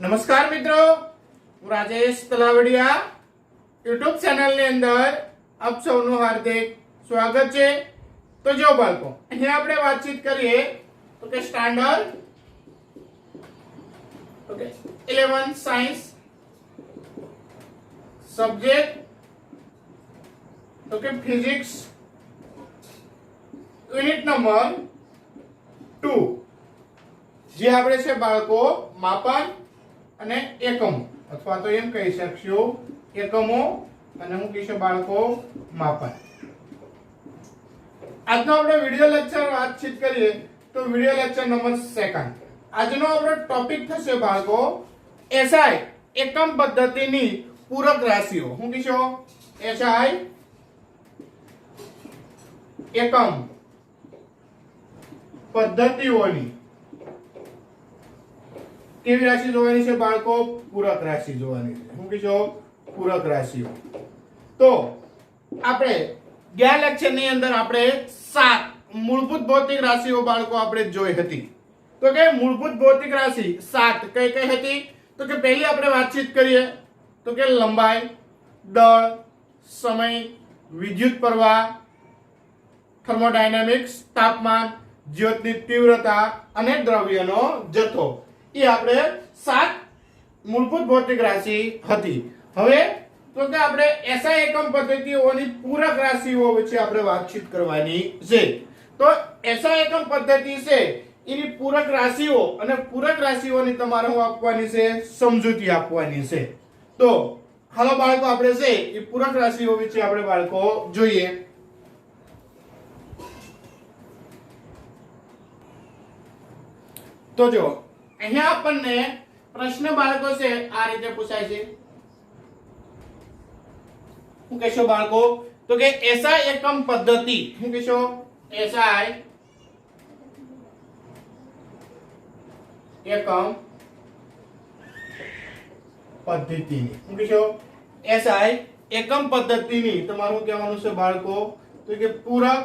નમસ્કાર મિત્રો, હું રાજેશ તલાવડિયા યુટ્યુબ ચેનલની અંદર આપ સૌનું હાર્દિક સ્વાગત છે। તો જો બાળકો, અહીંયા આપણે વાતચીત કરીએ તો કે સ્ટાન્ડર્ડ 11 સાયન્સ સબ્જેક્ટ તો કે ફિઝિક્સ યુનિટ નંબર 2 જે આપણે છે બાળકો માપન અને એકમો અથવા તો એમ કહી શકશું એકમો અને હું કહીશું બાળકો માપન। આજનો આપણે વિડિયો લેક્ચર વાતચીત કરીએ તો વિડિયો લેક્ચર નંબર 2 આજનો આપણો ટોપિક થશે બાળકો એસઆઈ એકમ પદ્ધતિની પૂરક રાશિઓ। હું કહીશું એસઆઈ એકમ પદ્ધતિઓની કેવી રાશિ જોવાની છે બાળકો? પૂરક રાશિ જોવાની છે। હું કહીશું પૂરક રાશિઓ। તો આપણે ગયા લેક્ચર ની અંદર આપણે 7 મૂળભૂત ભૌતિક રાશિઓ બાળકો આપણે જોઈ હતી। તો કે મૂળભૂત ભૌતિક રાશિ 7 કઈ કઈ હતી? તો કે પહેલી આપણે વાતચીત કરીએ તો કે લંબાઈ, દળ, સમય, વિદ્યુત પ્રવાહ, થર્મોડાયનેમિક્સ, તાપમાન, જ્યોતની તીવ્રતા અને દ્રવ્યનો જથ્થો। એ આપણે 7 મૂળભૂત ભૌતિક રાશિ હતી। હવે તો કે આપણે એસઆઈ એકમ પદ્ધતિઓની પૂરક રાશિઓ વિશે આપણે વાતચીત કરવાની છે। તો એસઆઈ એકમ પદ્ધતિ છે એની પૂરક રાશિઓ અને પૂરક રાશિઓની તમારે હું આપવાની છે સમજૂતી આપવાની છે। તો હાલો બાળકો આપણે છે એ પૂરક રાશિઓ વિશે આપણે બાળકો જોઈએ। તો જો અહીંયા આપણને પ્રશ્ન બાળકો છે આ રીતે પૂછાય છે। હું કહેશો બાળકો તો કે એસઆઈ એકમ પદ્ધતિ, હું કહેશો એસઆઈ એકમ પદ્ધતિની, હું કહેશો એસઆઈ એકમ પદ્ધતિની તમારું કહેવાનું છે બાળકો તો કે પૂરક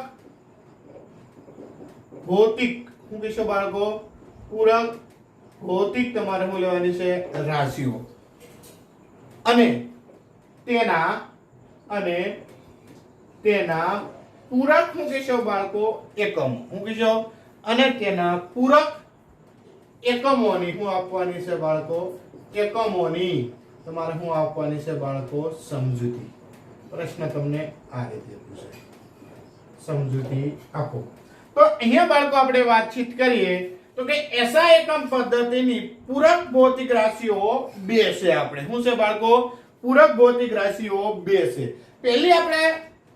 ભૌતિક, હું કહેશો બાળકો પૂરક ભૌતિક તમારે હું લેવાની છે રાશિઓ અને તેના પૂરક હું કહેશો બાળકો એકમો, હું કહેશો અને તેના પૂરક એકમોની હું આપવાની છે બાળકો એકમોની તમારે હું આપવાની છે બાળકો સમજૂતી। પ્રશ્ન તમને આ રીતે પૂછાય, સમજૂતી આપો। તો અહીંયા બાળકો આપણે વાતચીત કરીએ તો કે એસઆઈ એકમ પદ્ધતિની પૂરક ભૌતિક રાશિઓ 2 છે। આપણે શું છે બાળકો? પૂરક ભૌતિક રાશિઓ 2 છે। પહેલી આપણે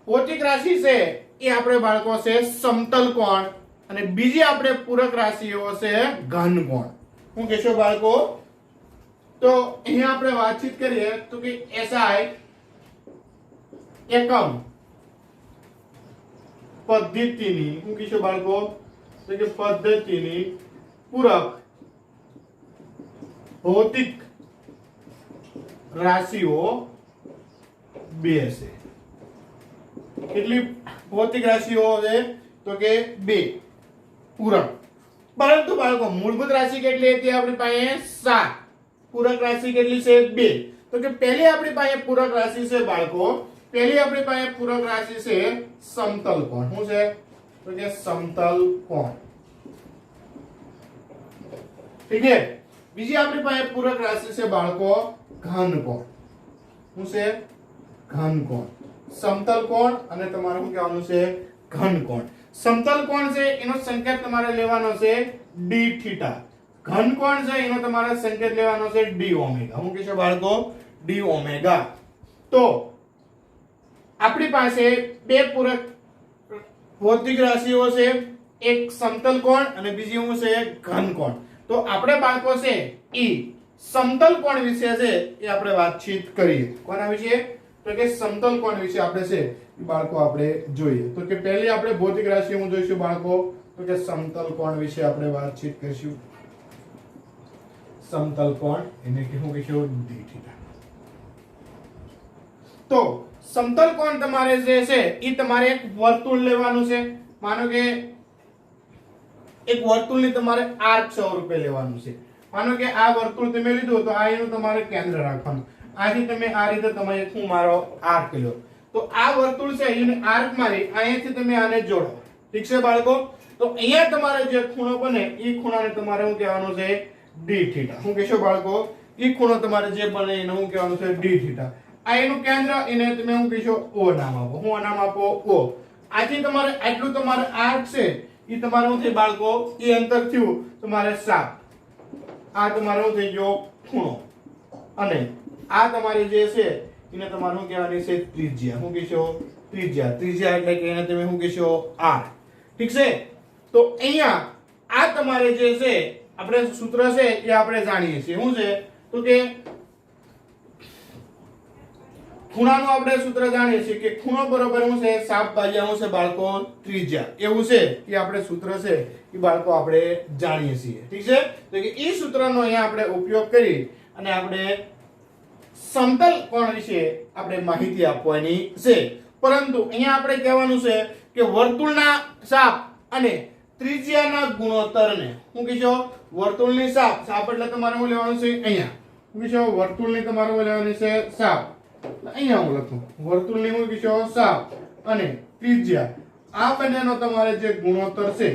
ભૌતિક રાશિ છે એ આપણે બાળકો છે સમતલ કોણ અને બીજી આપણે પૂરક રાશિઓ છે ઘન કોણ। શું કહેશો બાળકો? તો અહીંયા આપણે વાતચીત કરીએ તો કે એસઆઈ એકમ પદ્ધતિની, શું કહેશો બાળકો તો કે પદ્ધતિની પૂરક ભૌતિક રાશિઓ 2 છે। કેટલી ભૌતિક રાશિઓ છે? તો કે 2 પૂરક। પરંતુ બાળકો મૂળભૂત રાશિ કેટલી હતી આપણી પાસે? 7। પૂરક રાશિ કેટલી છે? 2। તો કે પહેલી આપણી પાસે પૂરક રાશિ છે બાળકો, પહેલી આપણી પાસે પૂરક રાશિ છે સમતલ કોણ। શું છે? તો કે સમતલ કોણ। ઠીક છે। બીજી આપણી પાસે પૂરક રાશિ છે બાળકો ઘન કોણ। શું છે? ઘન કોણ। સમતલ કોણ અને તમારે શું કહેવાનું છે? ઘન કોણ। સમતલ કોણ છે એનો સંકેત તમારે લેવાનો છે ડી થીટા, ઘન કોણ છે એનો તમારે સંકેત લેવાનો છે ડી ઓમેગા। શું કહેશો બાળકો? D omega. તો આપણી પાસે 2 પૂરક ભૌતિક રાશિઓ છે, એક સમતલ કોણ અને બીજી શું છે? ઘન કોણ। તો આપણે બાળકો છે ઈ સમતલ કોણ વિશે છે એ આપણે વાતચીત કરીએ। કોના વિશે? તો કે સમતલ કોણ વિશે આપણે છે એ બાળકો આપણે જોઈએ। તો કે પહેલી આપણે ભૌતિક રાશિ હું જોઈશું બાળકો તો કે સમતલ કોણ વિશે આપણે વાતચીત કરીશું। સમતલ કોણ એને શું કહીશું? D theta. તો સમતલ કોણ તમારે જે છે એ તમારે એક વર્તુળ લેવાનું છે। માનો કે એક વર્તુળની તમારે આર્ક સ્વરૂપે લેવાનું છે। માનો કે આ વર્તુળ તમે લીધું તો આ એનું તમારે કેન્દ્ર રાખવાનું. આથી તમે આ રીતે તમે એક હું મારો આર્ક લો. તો આ વર્તુળ છે એને આર્ક મારી અહીંયાથી તમે આને જોડો. ઠીક છે બાળકો? તો અહીંયા તમારે જે ખૂણો બને એ ખૂણાને તમારે શું કહેવાનું છે? D theta. શું કહેશો બાળકો? એ ખૂણો તમારે જે બને એને શું કહેવાનું છે? D theta. આ એનું કેન્દ્ર એને તમે શું કહેશો? ઓ નામ આપો. શું નામ આપો? ઓ. આથી તમારે આટલું તમારે આર્ક છે એ તમારે શું થાય બાળકો? એ અંતર થયું તમારે 7. આ તમારો શું થઈ ગયો? ખૂણો. અને આ તમારી જે છે એને તમારે શું કહેવાની છે? ત્રિજ્યા. શું કહેશો? ત્રિજ્યા. ત્રિજ્યા એટલે કે એને તમે શું કહેશો? r. ઠીક છે? તો અહીંયા આ તમારે જે છે આપણે સૂત્ર છે એ આપણે જાણીએ છીએ. શું છે? તો કે ખૂણાનું આપણે સૂત્ર જાણીએ છીએ કે ખૂણો બરોબર શું છે? 7 ભાગ્યા શું છે બાળકો? ત્રિજ્યા. એવું છે કે આપણે સૂત્ર છે એ બાળકો આપણે જાણીએ છીએ. ઠીક છે? તો કે એ સૂત્રનો અહીંયા આપણે ઉપયોગ કરી અને આપણે સમતલ કોણ વિશે આપણે માહિતી આપવાની છે. પરંતુ અહીંયા આપણે કહેવાનું છે કે વર્તુળના ચાપ અને ત્રિજ્યાના ગુણોત્તરને શું કહીશો? વર્તુળની ચાપ. ચાપ એટલે તમારે શું લેવાનું છે? અહીંયા. શું કહીશો? વર્તુળની તમારે શું લેવાની છે? ચાપ. અહીંયા હું લખું વર્તુળની શું કહીશો? ચાપ અને ત્રિજ્યા. આ બંનેનો તમારે જે ગુણોત્તર છે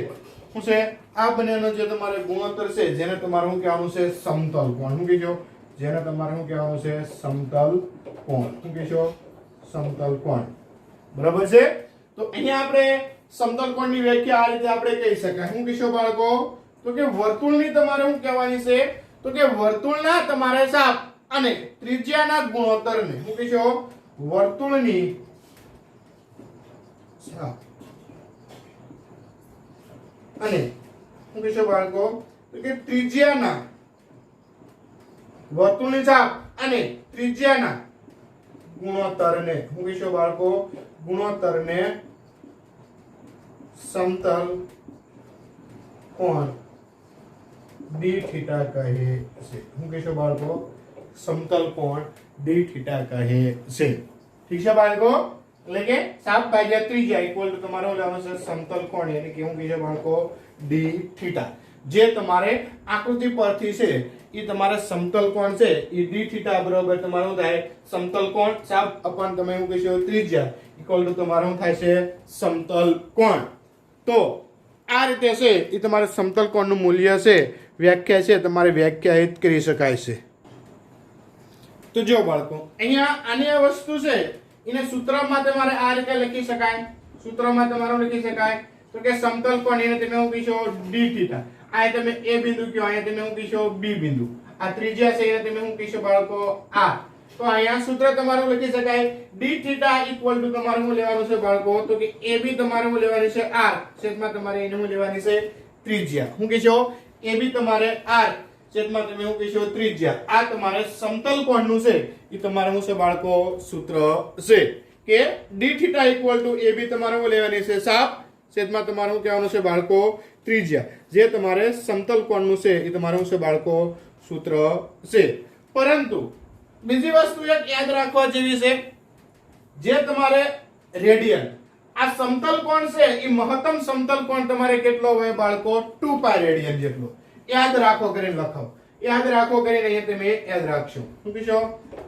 શું છે? આ બંનેનો જે તમારે ગુણોત્તર છે જેને તમારે શું કહેવાનું છે? સમતલ કોણ. શું કહીશો? જેને તમારે શું કહેવાનું છે? સમતલ કોણ. શું કહીશો? સમતલ કોણ. બરાબર છે? તો અહીંયા આપણે સમતલ કોણની વ્યાખ્યા આ રીતે આપણે કહી શકાય. શું કહીશો બાળકો? તો કે વર્તુળની તમારે શું કહેવાની છે? તો કે વર્તુળના તમારે ચાપ અને ત્રિજ્યાના ગુણોત્તરને શું કહીશો? વર્તુળની ચાપ અને શું કહીશો બાળકો? તો કે ત્રિજ્યાના વર્તુળની ચાપ અને ત્રિજ્યાના ગુણોત્તરને શું કહીશો બાળકો? ગુણોત્તરને સમતલ કોણ ડી થીટા કહે છે. શું કહેશો બાળકો? સમતલ કોણ ડી થીટા કહે છે. ઠીક છે બાળકો? એટલે કે 7 ભાગ્યા ત્રિજ્યા ઇક્વલ ટુ તમારો લેવાનો છે સમતલ કોણ એટલે કે શું કહેશો બાળકો? D theta. જે તમારે આકૃતિ પરથી છે એ તમારે સમતલ કોણ છે એ ડી થીટા બરાબર તમારું થાય સમતલ કોણ 7 અપન તમે શું કહેશો? ત્રિજ્યા ઇક્વલ ટુ તમારું થાય છે સમતલ કોણ. તો આ રીતે છે એ તમારે સમતલ કોણનું મૂલ્ય છે વ્યાખ્યા છે તમારે વ્યાખ્યાયિત કરી શકાય છે. તો જો બાળકો અહીંયા આની આ વસ્તુ છે એને સૂત્રમાં તમારે આ રીતે લખી શકાય. સૂત્રમાં તમારું લખી શકાય તો કે સમતલ કોણ એને તમે શું કહીશો? D theta. આ તમે a બિંદુ કહો, અહીંયા તમે શું કહીશો? b બિંદુ. આ ત્રિજ્યા છે એને તમે શું કહીશો બાળકો? r. તો અહીંયા સૂત્ર તમારું લખી શકાય d થીટા ઇક્વલ ટુ તમારે શું લેવાનું છે બાળકો? તો કે ab તમારે શું લેવાની છે? r. છેદમાં તમારે એને શું લેવાની છે? ત્રિજ્યા. શું કહીશો? ab તમારે r છેદમાં તમે શું કહીશો? ત્રિજ્યા. આ તમારે સમતલ કોણનું છે એ તમારે શું છે બાળકો? સૂત્ર છે કે d theta equal to ab તમારે શું લેવાની છે? ચાપ છેદમાં તમારે શું કહેવાનું છે બાળકો? ત્રિજ્યા. જે તમારે સમતલ કોણનું છે એ તમારે શું છે બાળકો? સૂત્ર છે. પરંતુ બીજી વસ્તુ એક યાદ રાખવા જેવી છે જે તમારે રેડિયન આ સમતલ કોણ છે એ મહત્તમ સમતલ કોણ તમારે કેટલો હોય બાળકો? 2π રેડિયન જેટલો. યાદ રાખો કરીને લખાવો. યાદ રાખો કરીને અહીંયા તમે યાદ રાખશો. શું કહીશો?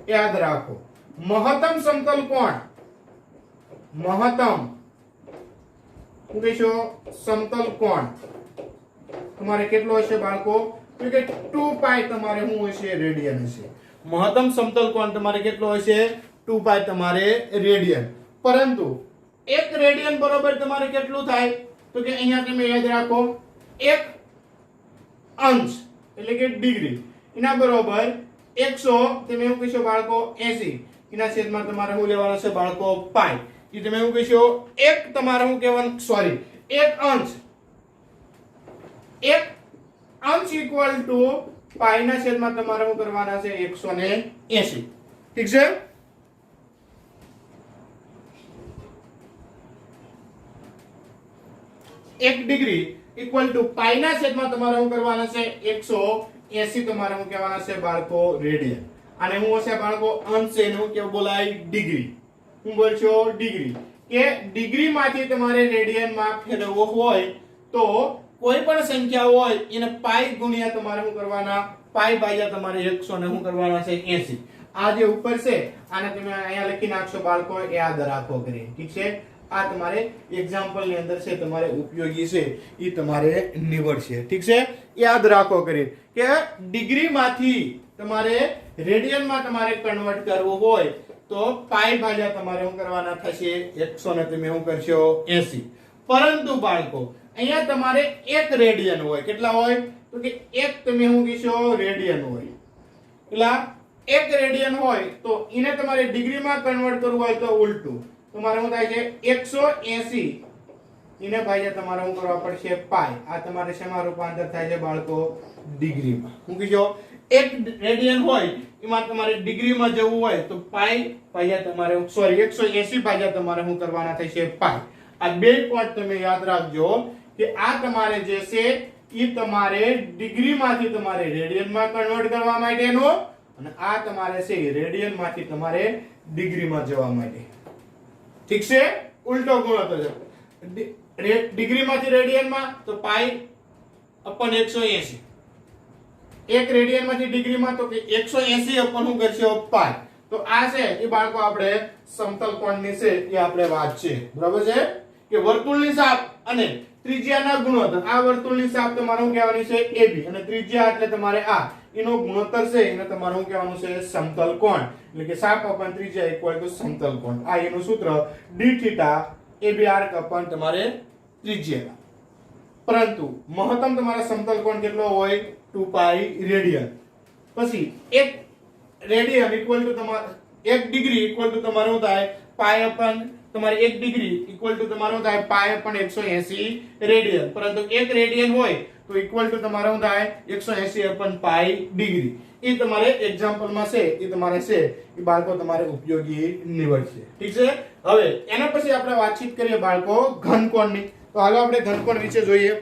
યાદ રાખો. મહત્તમ સમતલ કોણ મહત્તમ શું કહીશો? સમતલ કોણ તમારે કેટલો હશે બાળકો? તો કે 2π તમારે શું હશે? રેડિયન હશે. મહત્તમ સમતલ કોણ તમારે કેટલો હશે? 2π તમારે રેડિયન. પરંતુ 1 રેડિયન બરોબર તમારે કેટલું થાય? તો કે અહીંયા તમે યાદ રાખો 1 અંશ એટલે કે ડિગ્રી એના બરોબર 100 તમે શું કહીશો બાળકો? 80 એના છેદમાં તમારે શું લેવાનું છે બાળકો? પાઈ. એ તમે શું કહીશો? 1 તમારે શું કહેવાનું? સોરી 1 અંશ ઇક્વલ ટુ પાઈ ના છેદમાં તમારે શું કરવાના છે? 180. ઠીક છે? 1 ડિગ્રી ઇક્વલ ટુ પાઈ ના છેદમાં તમારે શું કરવાના છે? 180 તમારે શું કહેવાના છે બાળકો? રેડિયન. અને હું હશે બાળકો અંશ છે એનું કેવું બોલાય? ડિગ્રી. હું બોલશો? ડિગ્રી. કે ડિગ્રી માંથી તમારે રેડિયન માં ફેરવવો હોય તો કોઈ પણ સંખ્યા હોય એને પાઈ ગુણ્યા તમારે શું કરવાના, પાઈ ભાગ્યા તમારે 100 ને શું કરવાના છે 80. આ જે ઉપર છે આને તમે અહીંયા લખી નાખશો બાળકો, એ યાદ રાખો કરી. ઠીક છે, આ તમારે એક્ઝામ્પલ ની અંદર છે તમારે ઉપયોગી છે એ તમારે નીવડશે. ઠીક છે, યાદ રાખો કરી કે ડિગ્રી માંથી તમારે રેડિયન માં તમારે કન્વર્ટ કરવું હોય તો પાઈ ભાગ્યા તમારે શું કરવાના થશે 100 ને તમે શું કરશો 80. પરંતુ બાળકો અહીંયા તમારે એક રેડિયન હોય, કેટલા હોય તો કે એક તમે શું કહેશો રેડિયન હોય. એટલા એક રેડિયન હોય તો એને તમારે ડિગ્રીમાં કન્વર્ટ કરવું હોય તો ઉલટું તમારે શું થાય છે 180 એને ભાગ્યા તમારે શું કરવા પડશે પાઈ. આ તમારે શેમાં રૂપાંતર થાય છે બાળકો, ડિગ્રીમાં. શું કહેશો એક રેડિયન હોય એમાં તમારે ડિગ્રીમાં જવું હોય તો પાઈ ભાગ્યા તમારે 180 ભાગ્યા તમારે શું કરવાના થશે પાઈ. આ બે પોઈન્ટ તમે યાદ રાખજો કે આ તમારે જે છે એ તમારે ડિગ્રીમાંથી તમારે રેડિયનમાં કન્વર્ટ કરવા માટેનો, અને આ તમારે છે રેડિયન માંથી તમારે ડિગ્રીમાં જવા માટે. ઠીક છે, ઉલટો ગુણોત્તર છે. ડિગ્રીમાંથી રેડિયનમાં તો પાઈ અપન 180, એક રેડિયન માંથી ડિગ્રીમાં તો કે 180 અપન શું કરશો પાઈ. તો આ છે એ બાળકો આપણે સમતલ કોણની છે એ આપણે વાત છે. બરાબર છે કે વર્તુળની ચાપ અને ત્રિજ્યાના ગુણોત્તર. આ વર્તુળની ચાપ તમારે શું કહેવાની છે AB, અને ત્રિજ્યા એટલે તમારે આ એનો ગુણોત્તર છે એને તમારે શું કહેવાનું છે સમતલ કોણ. એટલે કે ચાપ અપન ત્રિજ્યા ઇક્વલ ટુ સમતલ કોણ. આ એનું સૂત્ર d થીટા AB આર્ક અપન તમારે ત્રિજ્યા. પરંતુ મહત્તમ તમારા સમતલ કોણ કેટલો હોય 2 પાઈ રેડિયન. પછી એક રેડિયન ઇક્વલ ટુ તમારે 1 ડિગ્રી ઇક્વલ ટુ તમારે શું થાય પાઈ અપન તમારે 1 ડિગ્રી ઇક્વલ ટુ તમારે શું થાય પાઈ અપન 180 રેડિયન. પરંતુ 1 રેડિયન હોય તો ઇક્વલ ટુ તમારે શું થાય 180 અપન પાઈ ડિગ્રી. એ તમારે એક્ઝામ્પલ માં છે એ તમારે છે એ બાળકો તમારે ઉપયોગી નીવડશે. ઠીક છે, હવે એના પછી આપણે વાતચીત કરીએ બાળકો ઘનકોણની. તો હાલો આપણે ઘનકોણ વિશે જોઈએ.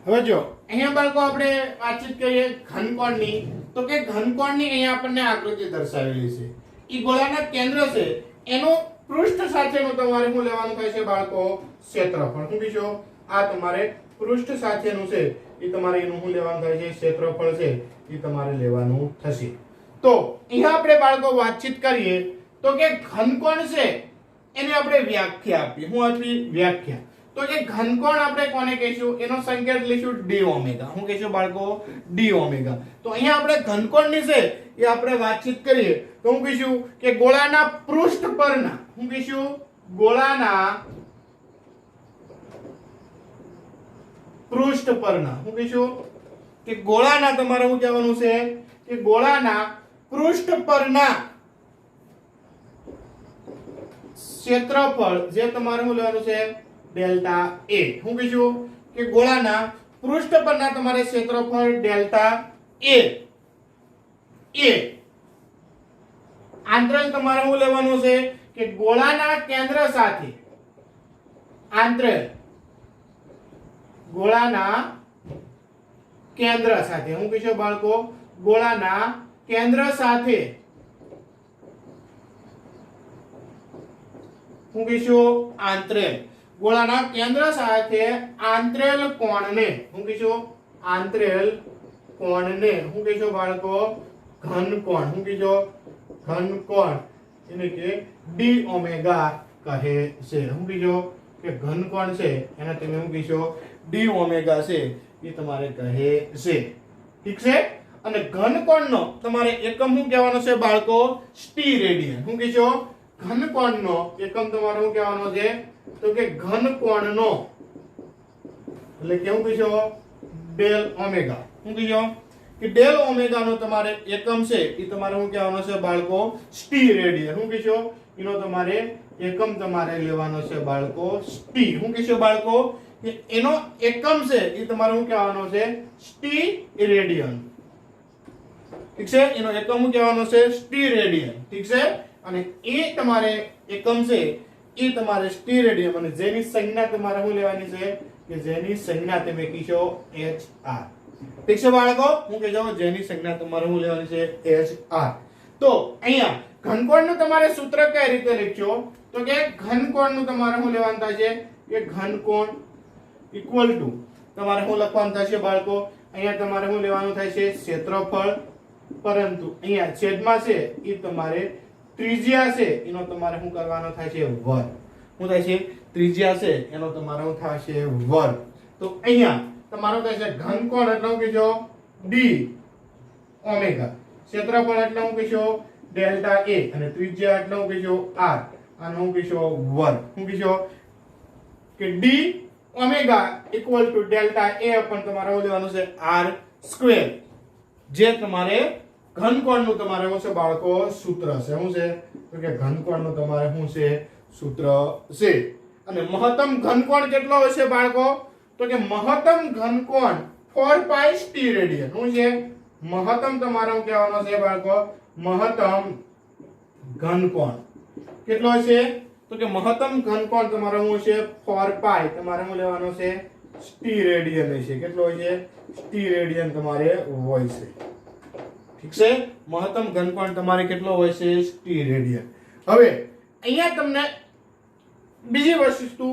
હવે જો અહીંયા બાળકો આપણે વાતચીત કરીએ ઘનકોણની, તો કે ઘનકોણની અહીંયા આપણને આકૃતિ દર્શાવેલી છે. ઈ ગોળાના કેન્દ્ર છે એનું પૃષ્ઠ સાથેનું તમારે શું લેવાનું થાય છે બાળકો ક્ષેત્રફળ. શું કીધું આ તમારે પૃષ્ઠ સાથેનું છે એ તમારે એનું શું લેવાનું થાય છે ક્ષેત્રફળ છે એ તમારે લેવાનું થશે. તો અહીંયા આપણે બાળકો વાતચીત કરીએ તો કે ઘનકોણ છે એને આપણે વ્યાખ્યા આપી. શું આપી વ્યાખ્યા? તો કે ઘનકોણ આપણે કોને કહીશું એનો સંકેત લઈશું d ઓમેગા. શું કહીશું બાળકો d ઓમેગા. તો અહીંયા આપણે ઘનકોણની છે એ આપણે વાતચીત કરીએ તો હું કહીશું કે ગોળાના પૃષ્ઠ પરના, હું કહીશું ગોળાના પૃષ્ઠ પરના, હું કહીશું કે ગોળાના તમારે શું કહેવાનું છે કે ગોળાના પૃષ્ઠ પરના ક્ષેત્રફળ જે તમારે શું લેવાનું છે ડેલ્ટા A. હું કહીશું કે ગોળાના પૃષ્ઠ પરના તમારે ક્ષેત્રફળ ડેલ્ટા A. આંતરેલ તમારે શું લેવાનું છે કે ગોળાના કેન્દ્ર સાથે, આંતરેલ ગોળાના કેન્દ્ર સાથે, હું કહીશું બાળકો ગોળાના કેન્દ્ર સાથે, હું કહીશું આંતરેલ ગોળાના કેન્દ્ર સાથે આંતરેલ કોણને, હું કહીશું આંતરેલ કોણને, હું કહીશું બાળકો ઘનકોણ. હું કહીશું ઘનકોણ એટલે કે d ઓમેગા કહે છે. હું કહીશું કે ઘનકોણ છે એને તમે હું કહીશું d ઓમેગા છે એ તમારે કહે છે. ઠીક છે, અને ઘનકોણનો તમારે એકમ શું કહેવાનો છે બાળકો સ્ટી રેડિયન. હું કહીશું ઘનકોણનો એકમ તમારે શું કહેવાનો છે તો કે ઘનકોણનો એટલે કેવું કહીશું ડેલ ઓમેગા. હું કહીશું કે ડેલ ઓમેગા નો તમારે એકમ છે એ તમારે શું કહેવાનો છે બાળકો સ્ટી રેડિયન. હું કહીશું એનો તમારે એકમ તમારે લેવાનો છે બાળકો સ્ટી. હું કહીશું બાળકો કે એનો એકમ છે એ તમારે શું કહેવાનો છે સ્ટી રેડિયન. ઠીક છે, એનો એકમ શું કહેવાનો છે સ્ટી રેડિયન. ઠીક છે, અને એ તમારે એકમ છે એ તમારે સ્ટી રેડિયન, અને જેની સંજ્ઞા તમારે શું લેવાની છે કે જેની સંજ્ઞા તમે કીશો HR. ઠીક છે બાળકો, હું કહી જાઉં જેની સંજ્ઞા તમારે શું લેવાની છે HR. તો અહીંયા ઘનકોણનું તમારે સૂત્ર કઈ રીતે લખજો તો કે ઘનકોણનું તમારે શું લેવાનું થાય છે કે ઘનકોણ ઇક્વલ ટુ તમારે શું લખવાનું થશે બાળકો અહીંયા તમારે શું લેવાનું થાય છે ક્ષેત્રફળ પરંતુ અહીંયા છેદમાં છે એ તમારે ત્રિજ્યા છે એનો તમારે શું કરવાનો થાય છે વર્ગ શું થાય છે ત્રિજ્યા છે એનો તમારે શું થાય છે વર્ગ તો અહીંયા તમારો થાય છે ઘનકોણ એટલે શું કહેશો d ઓમેગા ક્ષેત્રફળ એટલે શું કહેશો ડેલ્ટા a અને ત્રિજ્યા એટલે શું કહેશો r આનો શું કહેશો વર્ગ શું કહેશો કે d omega equal to delta a પણ તમારે શું લેવાનું છે r સ્ક્વેર જે તમારે ઘનકોણનું તમારે શું છે બાળકો સૂત્ર છે શું છે તો કે ઘનકોણનું તમારે શું છે સૂત્ર છે અને મહત્તમ ઘનકોણ કેટલો હશે બાળકો તો કે મહત્તમ ઘનકોણ 4 પાઈ t રેડિયન શું છે મહત્તમ તમારે શું કહેવાનો છે બાળકો મહત્તમ ઘનકોણ કેટલો છે તો કે મહત્તમ ઘનકોણ તમારો શું છે 4 પાઈ તમારે શું લેવાનો છે t રેડિયન છે કેટલો છે t રેડિયન તમારે હોય છે ઠીક છે મહત્તમ ઘનકોણ તમારે કેટલો હોય છે t રેડિયન હવે અહીંયા તમને બીજી વસ્તુ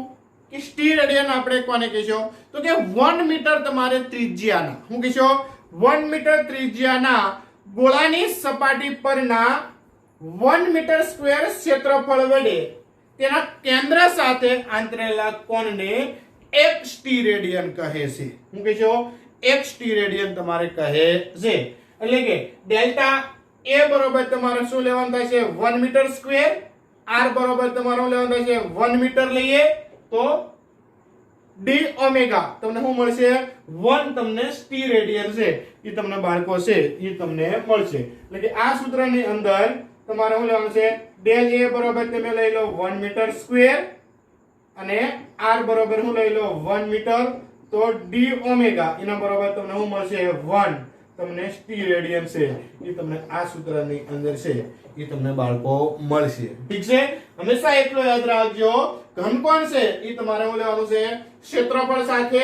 કે t રેડિયન આપણે કોને કહીશું તો કે 1 મીટર તમારે ત્રિજ્યાના શું કહીશું 1 મીટર ત્રિજ્યાના ગોળાની સપાટી પરના 1 મીટર સ્ક્વેર ક્ષેત્રફળ વડે તેના કેન્દ્ર સાથે આંતરેલા કોણને x t રેડિયન કહે છે શું કહીશું x t રેડિયન તમારે કહે છે એટલે કે ડેલ્ટા a બરોબર તમારે શું લેવાનું થાય છે 1 મીટર સ્ક્વેર r બરોબર તમારે લેવાનું થાય છે 1 મીટર લઈએ તો d ઓમેગા તમને શું મળશે 1 તમને t રેડિયન છે એ તમને બાળકો છે એ તમને મળશે એટલે કે આ સૂત્રની અંદર તમારે શું લેવાનું છે ડેલ a બરોબર તમે લઈ લો 1 મીટર સ્ક્વેર અને r બરોબર શું લઈ લો 1 મીટર તો d ઓમેગા એના બરોબર તમને શું મળશે 1 તમને t રેડિયન છે એ તમને આ સૂત્રની અંદર છે એ તમને બાળકો મળશે ઠીક છે હંમેશા એટલો યાદ રાખજો ઘનકોણ છે એ તમારે શું લેવાનું છે ક્ષેત્રફળ સાથે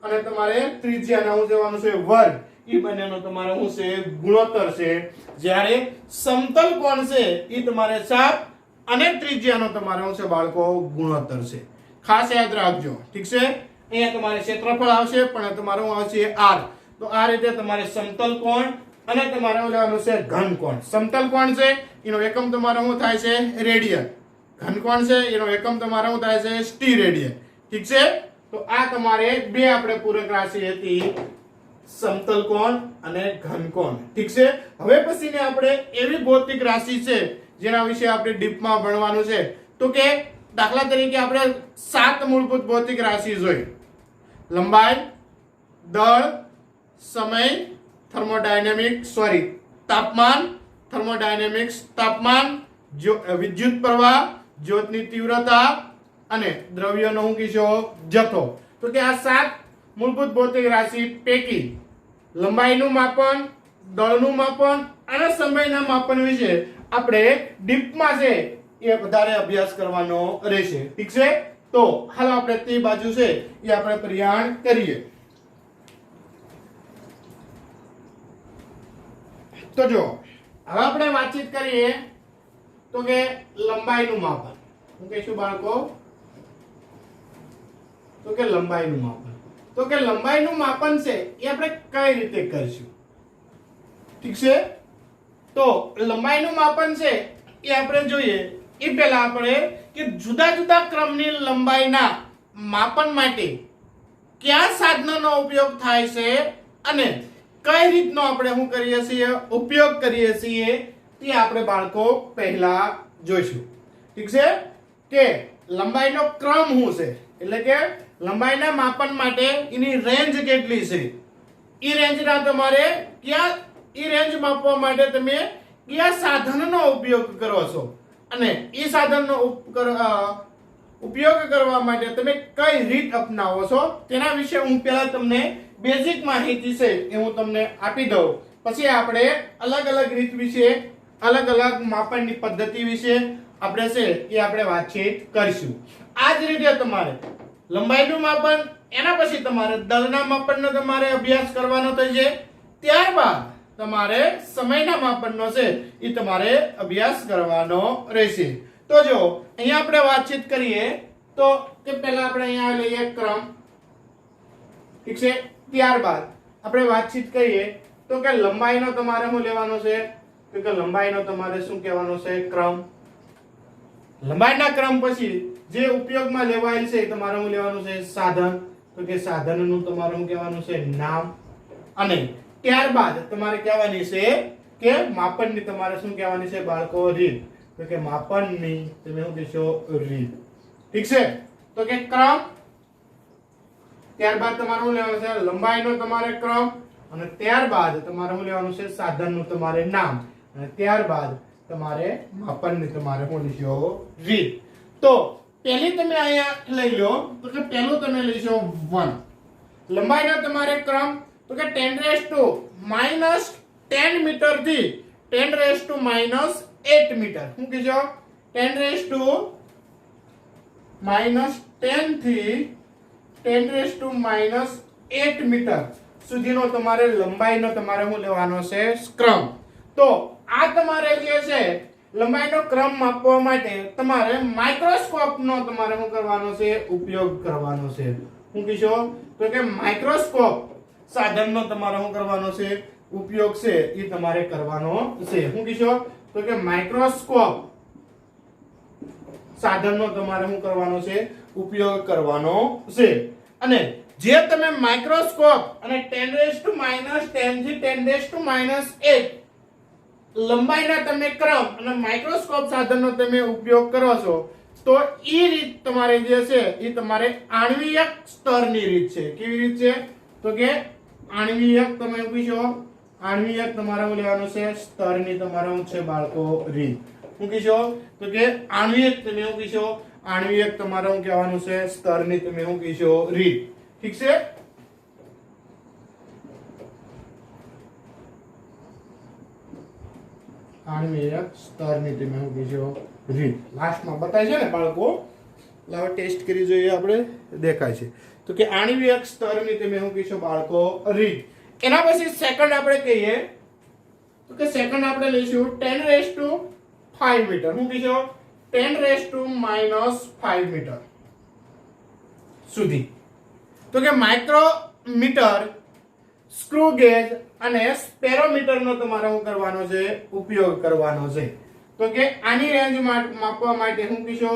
અને તમારે ત્રિજ્યાના શું લેવાનું છે વર્ગ એ બંનેનો તમારે શું છે ગુણોત્તર છે જ્યારે સમતલ કોણ છે એ તમારે ચાપ અને ત્રિજ્યાનો તમારે શું છે બાળકો ગુણોત્તર છે ખાસ યાદ રાખજો ઠીક છે અહીંયા તમારે ક્ષેત્રફળ આવશે પણ તમારું આવશે r તો આ રીતે તમારે સમતલ કોણ અને તમારે લેવાનું છે ઘનકોણ સમતલ કોણ છે એનો એકમ તમારો શું થાય છે રેડિયન ઘનકોણ છે એનો એકમ તમારો શું થાય છે t રેડિયન ઠીક છે તો આ તમારે બે આપણે પૂરક રાશિ હતી સમતલ કોણ અને ઘનકોણ ઠીક છે હવે પછીને આપણે એવી ભૌતિક રાશિ છે જેના વિશે આપણે ડીપમાં ભણવાનું છે તો કે દાખલા તરીકે આપણે 7 મૂળભૂત ભૌતિક રાશિ જોઈ લંબાઈ દળ સમય તાપમાન થર્મોડાયનેમિક્સ તાપમાન વિદ્યુત પ્રવાહ જ્યોતની તીવ્રતા અને દ્રવ્યનો શું કીધો જથ્થો તો કે આ 7 મૂળભૂત ભૌતિક રાશિ પૈકી લંબાઈનું માપન દળનું માપન અને સમયના માપન વિશે આપણે ડીપમાં છે એ વધારે અભ્યાસ કરવાનો રહેશે ઠીક છે તો હાલો આપણે તે બાજુ છે એ આપણે પ્રયાણ કરીએ તો જો હવે આપણે વાતચીત કરીએ તો કે લંબાઈનું માપન હું કહીશું બાળકો તો કે લંબાઈનું માપન છે એ આપણે કઈ રીતે કરીશું ઠીક છે તો લંબાઈનું માપન છે એ આપણે જોઈએ એ પહેલા આપણે કે જુદા જુદા ક્રમની લંબાઈના માપન માટે કયા સાધનોનો ઉપયોગ થાય છે અને કઈ રીતનો આપણે શું કરીએ છીએ ઉપયોગ કરીએ છીએ તે આપણે બાળકો પહેલા જોઈશું ઠીક છે કે લંબાઈનો ક્રમ શું છે એટલે કે લંબાઈના માપન માટે એની રેન્જ કેટલી છે એ રેન્જના તમારે એ રેન્જ માપવા માટે તમે કયા સાધનનો ઉપયોગ કરો છો અને એ સાધનનો ઉપયોગ કરવા માટે તમે કઈ રીત અપનાવો છો તેના વિશે હું પહેલા તમને બેઝિક માહિતી છે એ હું તમને આપી દઉં પછી આપણે અલગ અલગ રીત વિશે અલગ અલગ માપનની પદ્ધતિ વિશે આપણે છે એ આપણે વાતચીત કરીશું આ જ રીતે તમારે લંબાઈનું માપન એના પછી તમારે દળના માપનનો તમારે અભ્યાસ કરવાનો થશે ત્યારબાદ તમારે સમયના માપનનો છે એ તમારે અભ્યાસ કરવાનો રહેશે. તો જો અહીંયા આપણે વાતચીત કરીએ તો કે પહેલા આપણે અહીંયા લઈએ ક્રમ, ઠીક છે. ત્યારબાદ આપણે વાતચીત કરીએ તો કે લંબાઈનો તમારે શું લેવાનો છે, તો કે લંબાઈનો તમારે શું કહેવાનો છે, ક્રમ. લંબાઈના ક્રમ પછી જે ઉપયોગમાં લેવાયેલ છે તમારે શું લેવાનું છે, સાધન. તો કે સાધનનું તમારે શું કહેવાનું છે, નામ. અને ત્યારબાદ તમારે કહેવાની છે કે માપનની તમારે શું કહેવાની છે બાળકો, રીત. તો કે માપનની તમે શું કહેશો, રીત. ઠીક છે. તો કે ક્રમ, ત્યારબાદ તમારે શું લેવાનું છે, લંબાઈનો તમારે ક્રમ, અને ત્યારબાદ તમારે શું લેવાનું છે, સાધનનું તમારે નામ, અને ત્યારબાદ તમારે માપનની તમારે શું લેશો, રીત. તો પહેલી તમે અહીંયા લઈ લો તો કે પહેલું તમે લેશો 1. લંબાઈનો તમારે ક્રમ તો કે 10⁻⁻10 મીટર થી 10⁻⁻8 મીટર. શું કીધો, 10⁻⁻10 થી 10⁻⁸ મીટર સુધીનો તમારે લંબાઈનો તમારે શું લેવાનો છે, ક્રમ. તો આ તમારે જે છે લંબાઈનો ક્રમ માપવા માટે તમારે માઇક્રોસ્કોપનો તમારે શું કરવાનો છે, ઉપયોગ કરવાનો છે. શું કીધો, તો કે માઇક્રોસ્કોપ સાધનનો તમારે શું કરવાનો છે, ઉપયોગ છે એ તમારે કરવાનો છે. શું કીધો, તો કે માઇક્રોસ્કોપ સાધનનો તમારે શું કરવાનો છે, ઉપયોગ કરવાનો છે. અને જે તમે માઇક્રોસ્કોપ અને 10⁻⁻10 થી 10⁻⁸ લંબાઈના તમે ક્રમ અને માઇક્રોસ્કોપ સાધનનો તમે ઉપયોગ કરો છો તો ઈ રીત તમારે જે છે એ તમારે આણ્વિક સ્તરની રીત છે. કેવી રીત છે, તો કે આણ્વિક તમે પૂછો, આણ્વિક તમારે શું લેવાનું છે, સ્તરની તમારે શું છે બાળકો, રીત. શું કીશો, તો કે આણ્વિક તમે શું કીશો, આણ્વિક તમારે શું કહેવાનું છે, સ્તરની તમે શું કીશો, રીત. ઠીક છે. આણ્વિક સ્તરની તમે શું કીશો, રીત. લાસ્ટમાં બતાય છે ને બાળકો, લાવો ટેસ્ટ કરી જોઈએ આપણે, દેખાય છે. તો કે આણ્વિક સ્તરની તમે શું કીશો બાળકો, રીત. એના પછી સેકન્ડ આપણે કહીએ તો કે સેકન્ડ આપણે લઈશું 10⁻5 મીટર. શું કીશો, 10⁻⁻5 મીટર સુધી. તો કે માઇક્રોમીટર, સ્ક્રૂ ગેજ અને સ્પેરોમીટરનો તમારે શું કરવાનો છે, ઉપયોગ કરવાનો છે. તો કે આની રેન્જ માપવા માટે શું કીશો,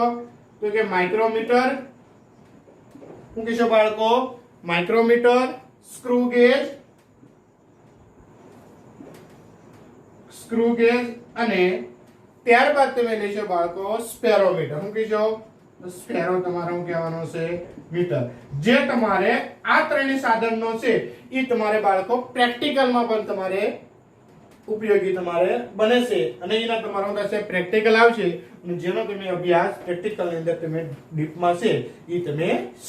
તો કે માઇક્રોમીટર, શું કીશો બાળકો, માઇક્રોમીટર, સ્ક્રૂ ગેજ અને ત્યારબાદ તમે લેશો બાળકો સ્પેરોમીટર. શું કીશો, સ્પેરો તમારે શું કહેવાનો છે, મીટર. જે તમારે આ ત્રણેય સાધનનો છે એ તમારે બાળકો પ્રેક્ટિકલમાં પણ તમારે ઉપયોગી તમારે બને છે, અને એના તમારો થશે પ્રેક્ટિકલ આવશે, અને જેનો તમે અભ્યાસ પ્રેક્ટિકલ ની અંદર તમે ડીપમાં છે એ તમે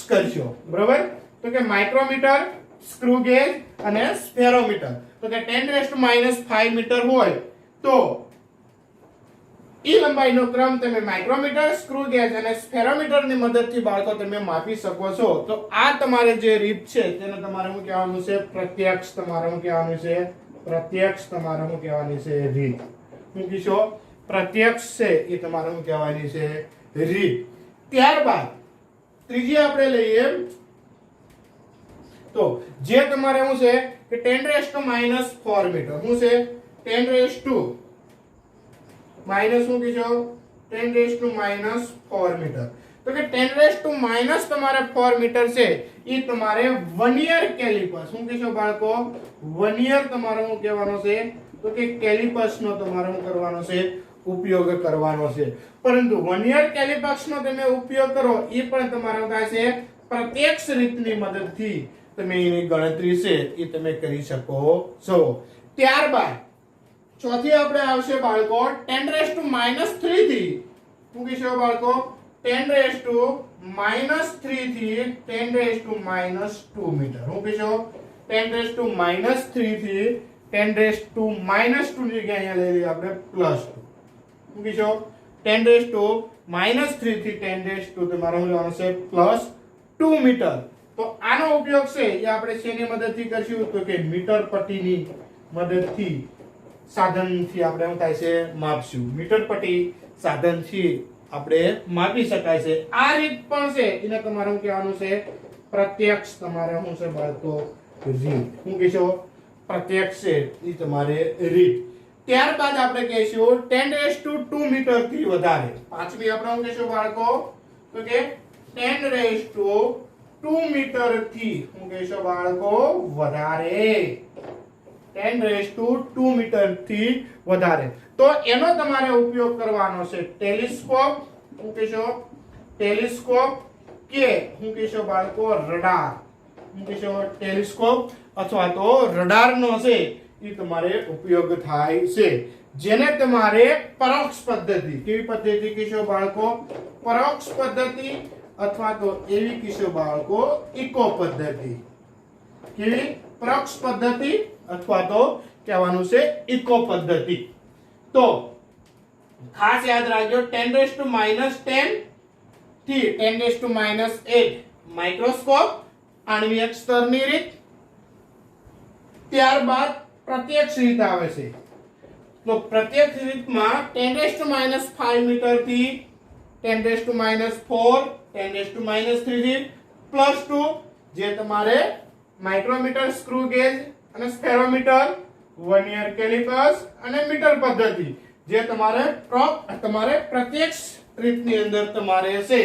કરશો. બરોબર. તો કે માઇક્રોમીટર, સ્ક્રૂ ગેજ અને સ્પેરોમીટર. તો કે 10⁻⁻5 મીટર હોય તો ઈ લંબાઈનો ક્રમ તમે માઇક્રોમીટર, સ્ક્રૂ ગેજ અને સ્પેરોમીટરની મદદથી બાળકો તમે માપી શકો છો. તો આ તમારે જે રીત છે તેને તમારે શું કહેવાનું છે, પ્રત્યક્ષ તમારે શું કહેવાનું છે, પ્રત્યક્ષ તમારે શું કહેવાની છે, રીત. શું કીશો, પ્રત્યક્ષ છે એ તમારે શું કહેવાની છે, રીત. ત્યારબાદ ત્રીજી આપણે લઈએ તો જે તમારે શું છે કે 10⁻⁻4 મીટર. શું છે, 10⁻⁻ શું કીશો, 10⁻⁻4 મીટર. તો કે 10⁻⁻ તમારે 4 મીટર છે એ તમારે વર્નિયર કેલિપર્સ. શું કીશો બાળકો, વર્નિયર તમારે શું કહેવાનો છે, તો કે કેલિપર્સનો તમારે શું કરવાનો છે, ઉપયોગ કરવાનો છે. પરંતુ વર્નિયર કેલિપર્સનો તમે ઉપયોગ કરો એ પણ તમારે થાય છે પ્રત્યક્ષ રીતની મદદથી તમે એની ગણતરી છે એ તમે કરી શકો છો. ત્યારબાદ ચોથી આપણે આવશે બાળકો 10⁻³ થી. શું કીશો બાળકો, 10⁻³ થી 10⁻² મીટર. શું કીશો, 10⁻³ થી 10⁻² ની જગ્યાએ અહીંયા લઈ લઈએ આપણે +2. શું કીશો, 10⁻³ થી 10⁻² તમારે શું લેવાનું છે, +2 મીટર. તો આનો ઉપયોગ છે એ આપણે શેની મદદથી કરશું, તો કે મીટર પટ્ટીની મદદથી સાધનથી આપણે શું થાય છે માપશું. મીટર પટ્ટી સાધનથી આપણે માપી શકાય છે. આ રીત પણ છે એને તમારે શું કહેવાનું છે પ્રત્યક્ષ. તમારે શું છે બાળકો રીત. શું કહેશો પ્રત્યક્ષ છે એ તમારે રીત. ત્યારબાદ આપણે કહીશું 10⁻² મીટર થી વધારે. પાંચમી આપણે શું કહીશું બાળકો તો કે 10⁻² મીટર થી શું કહીશું બાળકો વધારે. 10⁻² મીટર થી વધારે. તો એનો તમારે ઉપયોગ કરવાનો છે ટેલિસ્કોપ. શું કહેશો ટેલિસ્કોપ કે શું કહેશો બાળકો રડાર. શું કહેશો ટેલિસ્કોપ અથવા તો રડાર નો છે એ તમારે ઉપયોગ થાય છે. જેને તમારે પરોક્ષ પદ્ધતિ. કેવી પદ્ધતિ કહેશો બાળકો પરોક્ષ પદ્ધતિ અથવા તો એવી કહેશો બાળકો ઇકો પદ્ધતિ. કેવી પરોક્ષ પદ્ધતિ અથવા તો કહેવાનું છે ઇકો પદ્ધતિ. તો ખાસ યાદ રાખજો 10⁻10 થી 10⁻8 માઇક્રોસ્કોપ આણ્વિક સ્તરની રીત. ત્યારબાદ પ્રત્યક્ષ રીત આવે છે. તો પ્રત્યક્ષ રીતમાં 10⁻5 મીટર થી 10⁻4 10⁻3 +2 જે તમારે માઇક્રોમીટર, સ્ક્રૂ ગેજ અને સ્ફેરોમીટર, વર્નિયર કેલિપર્સ અને મીટર પદ્ધતિ જે તમારે પ્રત્યક્ષ રીતની અંદર તમારે છે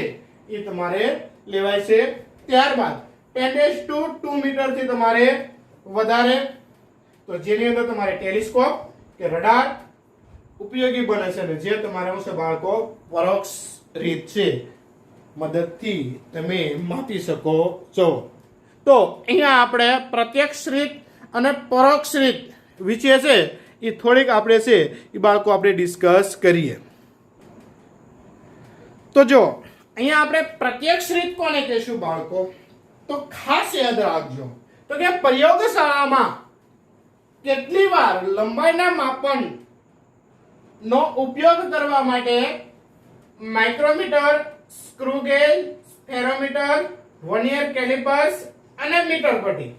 એ તમારે લેવાય છે. ત્યારબાદ 10⁻² મીટર થી તમારે વધારે તો જેની અંદર તમારે ટેલિસ્કોપ કે રડાર ઉપયોગી બને છે ને જે તમારે શું છે બાળકો પરોક્ષ રીત છે મદદથી તમે માપી શકો છો. તો અહીંયા આપણે પ્રત્યક્ષ રીત અને પરોક્ષ રીત વિશે છે એ થોડીક આપણે છે એ બાળકો આપણે ડિસ્કસ કરીએ. તો જો અહીંયા આપણે પ્રત્યક્ષ રીત કોને કહેશું બાળકો તો ખાસ યાદ રાખજો તો કે પ્રયોગશાળામાં કેટલી વાર લંબાઈના માપન નો ઉપયોગ કરવા માટે micrometer, screw gauge, spherometer, vernier callipers અને મીટર પટ્ટી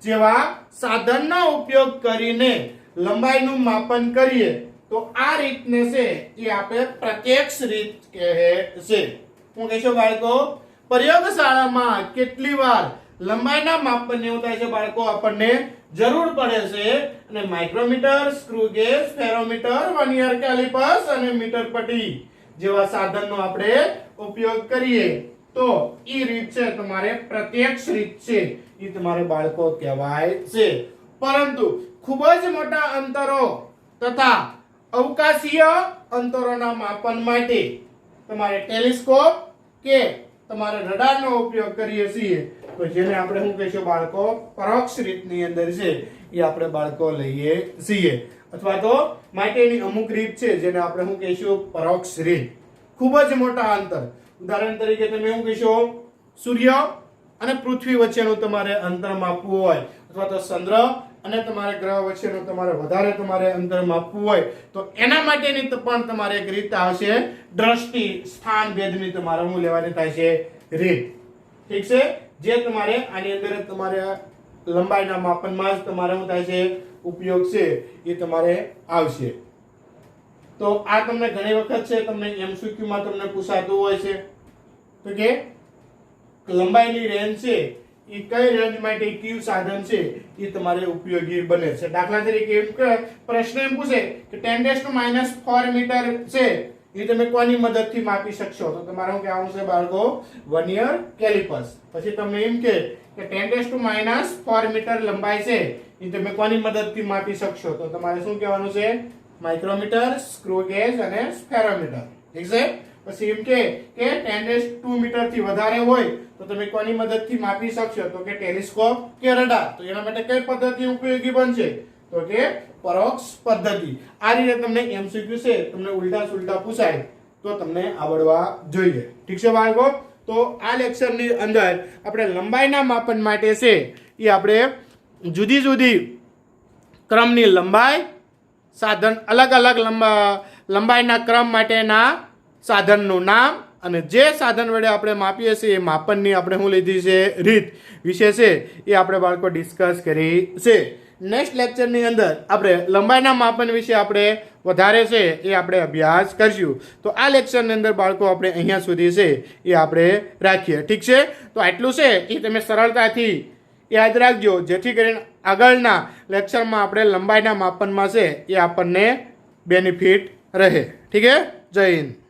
જેવા સાધનનો ઉપયોગ કરીને લંબાઈનું માપન કરીએ તો આ રીતને છે એ આપણે પ્રત્યક્ષ રીત કહે છે. હું કહેશો બાળકો પ્રયોગશાળામાં કેટલી વાર લંબાઈના માપનની એવું થાય છે બાળકો આપણને જરૂર પડે છે અને micrometer, screw gauge, spherometer, vernier callipers અને મીટર પટ્ટી જેવા સાધનનો આપણે ઉપયોગ કરીએ તો ઈ રીત છે તમારે પ્રત્યક્ષ રીત છે એ તમારે બાળકો કહેવાય છે. પરંતુ ખૂબ જ મોટા અંતરો તથા અવકાશીય અંતરોના માપન માટે તમારે ટેલિસ્કોપ કે તમારે રડારનો ઉપયોગ કરીએ છીએ તો જેને આપણે શું કહીશું બાળકો પરોક્ષ રીતની અંદર છે એ આપણે બાળકો લઈએ છીએ. અથવા તો માટેની અમુક રીત છે જેને આપણે શું કહીશું પરોક્ષ રીત. ખૂબ જ મોટા અંતર ઉદાહરણ તરીકે તમે શું કહેશો સૂર્ય અને પૃથ્વી વચ્ચેનું તમારે અંતર માપવું હોય અથવા તો ચંદ્ર અને તમારે ગ્રહ વચ્ચેનું તમારે વધારે તમારે અંતર માપવું હોય તો એના માટેની પણ તમારે એક રીત આવશે દ્રષ્ટિ સ્થાન ભેદની તમારે શું લેવાની થાય છે રીત. ઠીક છે જે તમારે આની અંદર તમારે લંબાઈના માપનમાં જ તમારે શું થાય છે ઉપયોગ છે એ તમારે આવશે. તો આ તમને ઘણી વખત છે તમને MCQ માં તમને પૂછાતું હોય છે તો કે લંબાઈની રેન્જ છે એ કઈ રેન્જ માટે કયું સાધન છે એ તમારે ઉપયોગી બને છે. દાખલા તરીકે એમ કે પ્રશ્ન એમ પૂછે કે 10⁻4 મીટર છે એ તમે કોની મદદથી માપી શકશો તો તમારે શું કહેવાનું છે બાળકો વર્નિયર કેલિપર્સ. પછી તમને એમ કે 10⁻4 મીટર લંબાઈ છે એ તમે કોની મદદથી માપી શકશો તો તમારે શું કહેવાનું છે માઇક્રોમીટર, સ્ક્રૂ ગેજ અને સ્ફેરોમીટર. ઠીક છે. પછી એમ કે 10⁻² મીટર થી વધારે હોય તો તમે કોની મદદથી માપી શકશો તો કે ટેલિસ્કોપ કે રડાર. તો એના માટે કઈ પદ્ધતિ ઉપયોગી બનશે તો કે પરોક્ષ પદ્ધતિ. આ રીતે તમને MCQ છે તમને ઉલટા સુલટા પૂછાય તો તમને આવડવા જોઈએ. ઠીક છે બાળકો. તો આ લેક્ચરની અંદર આપણે લંબાઈના માપન માટે છે એ આપણે જુદી જુદી ક્રમની લંબાઈ, સાધન અલગ અલગ લંબાઈના ક્રમ માટેના સાધનનું નામ અને જે સાધન વડે આપણે માપીએ છીએ એ માપનની આપણે શું લીધી છે રીત વિશે છે એ આપણે બાળકો ડિસ્કસ કરી છે. નેક્સ્ટ લેક્ચરની અંદર આપણે લંબાઈના માપન વિશે આપણે વધારે છે એ આપણે અભ્યાસ કરશું. તો આ લેક્ચરની અંદર બાળકો આપણે અહીંયા સુધી છે એ આપણે રાખીએ. ઠીક છે, તો આટલું છે એ તમે સરળતાથી યાદ રાખજો, જેથી કરીને આગળના લેક્ચરમાં આપણે લંબાઈના માપનમાં છે એ આપણને બેનિફિટ રહે. ઠીક છે, જય હિન્દ.